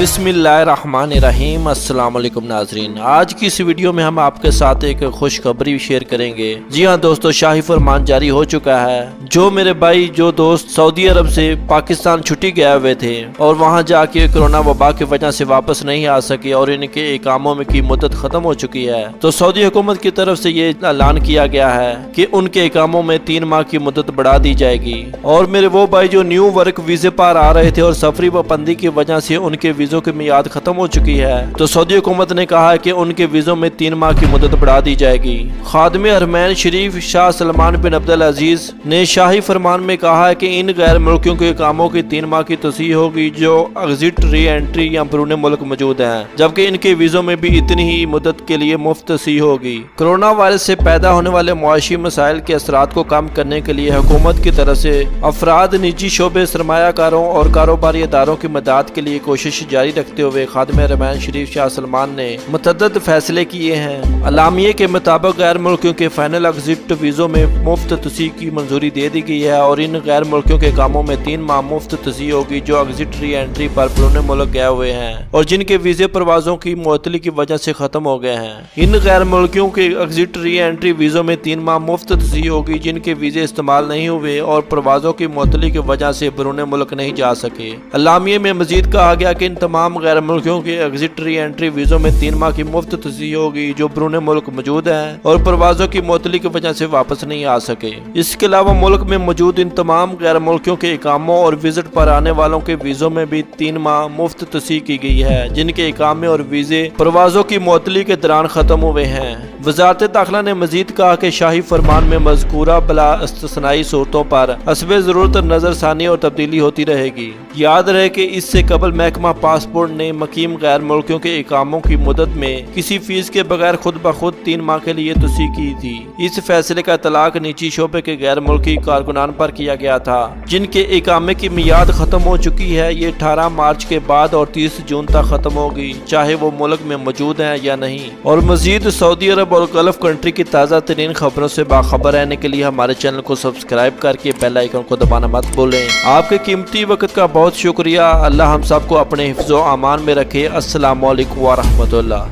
बिस्मिल्लाहिर्रहमानिर्रहीम। अस्सलाम वालेकुम नाजरीन, आज की इस वीडियो में हम आपके साथ एक खुशखबरी शेयर करेंगे। जी हाँ दोस्तों, शाही फरमान जारी हो चुका है। जो मेरे भाई जो दोस्त सऊदी अरब से पाकिस्तान छुट्टी गए हुए थे और वहाँ जाके कोरोना वबा की वजह से वापस नहीं आ सके और इनके इकामों में की मुद्दत खत्म हो चुकी है, तो सऊदी हुकूमत की तरफ से ये ऐलान किया गया है कि उनके इकामों में 3 माह की मुद्दत बढ़ा दी जाएगी। और मेरे वो भाई जो न्यू वर्क वीजे पर आ रहे थे और सफरी पाबंदी की वजह से उनके वीजों की मियाद खत्म हो चुकी है, तो सऊदी हुकूमत ने कहा है कि उनके वीजों में 3 माह की मुद्दत बढ़ा दी जाएगी। खादिम हरमैन शरीफ शाह सलमान बिन अब्दुल अजीज ने शाही फरमान में कहा है कि इन गैर मुल्कियों के कामों की 3 माह की तोसीह होगी जो एग्जिट री एंट्री या बैरून मुल्क मौजूद हैं, जबकि इनके वीजों में भी इतनी ही मुद्दत के लिए मुफ्त तोसीह होगी। कोरोना वायरस से पैदा होने वाले मुआशी मसाइल के असरात को कम करने के लिए हुकूमत की तरफ से अफराद, निजी शोबे, सरमायाकारों और कारोबारी इदारों की मदद के लिए कोशिश जारी रखते हुए खादिम हरमैन शरीफ शाह सलमान ने मुतअद्दिद फैसले किए हैं। अलामिये के मुताबिक गैर मुल्कियों के फाइनल एग्जिट वीजों में मुफ्त तोसीह की मंजूरी दे दी गई है और इन गैर मुल्कियों के कामों में 3 माह मुफ्त तोसीह होगी जो एग्जिट री एंट्री पर बैरून मुल्क गए हुए हैं और जिनके वीजे परवाजों की मुअत्तली की वजह से खत्म हो गए हैं। इन गैर मुल्कियों के एग्जिट री एंट्री वीजों में 3 माह मुफ्त तोसीह होगी जिनके वीजे इस्तेमाल नहीं हुए और परवाजों की मुअत्तली की वजह से बैरून मुल्क नहीं जा सके। अलामिये में मजीद कहा गया कि इन तमाम गैर मुल्कियों के एग्जिट री एंट्री वीजों में 3 माह की मुफ्त तोसीह होगी जो बैरून मुल्क मौजूद हैं और परवाजों की मुअत्तली की वजह से वापस नहीं आ सके। इसके अलावा मुल्क में मौजूद इन तमाम गैर मुल्कियों के इकामों और विजिट पर आने वालों के वीजों में भी 3 माह मुफ्त तोसीह की गई है जिनके इकामे और वीजे परवाजों की मुअत्तली के दौरान खत्म हुए हैं। वजारत दाखिला ने मजीद कहा कि शाही फरमान में मज़कूरा बला इस्तिस्नाई सूरतों पर हस्बे ज़रूरत नजरसानी और तब्दीली होती रहेगी। याद रहे कि इससे कबल महकमा पासपोर्ट ने मकीम गैर मुल्कियों के इकामों की मुद्दत में किसी फीस के बगैर खुद ब खुद 3 माह के लिए तोसीह की थी। इस फैसले का तलाक निजी शोबे के गैर मुल्की कारकुनान पर किया गया था जिनके इकामे की मियाद खत्म हो चुकी है। ये 18 मार्च के बाद और 30 जून तक खत्म होगी, चाहे वो मुल्क में मौजूद हैं या नहीं। और मजीद सऊदी अरब और गल्फ कंट्री की ताज़ा तरीन खबरों से बाखबर रहने के लिए हमारे चैनल को सब्सक्राइब करके बेल आइकन को दबाना मत भूलें। आपके कीमती वक्त का बहुत शुक्रिया। अल्लाह हम सबको अपने हिफ्ज़ो अमान में रखे। अस्सलामु अलैकुम व रहमतुल्लाह।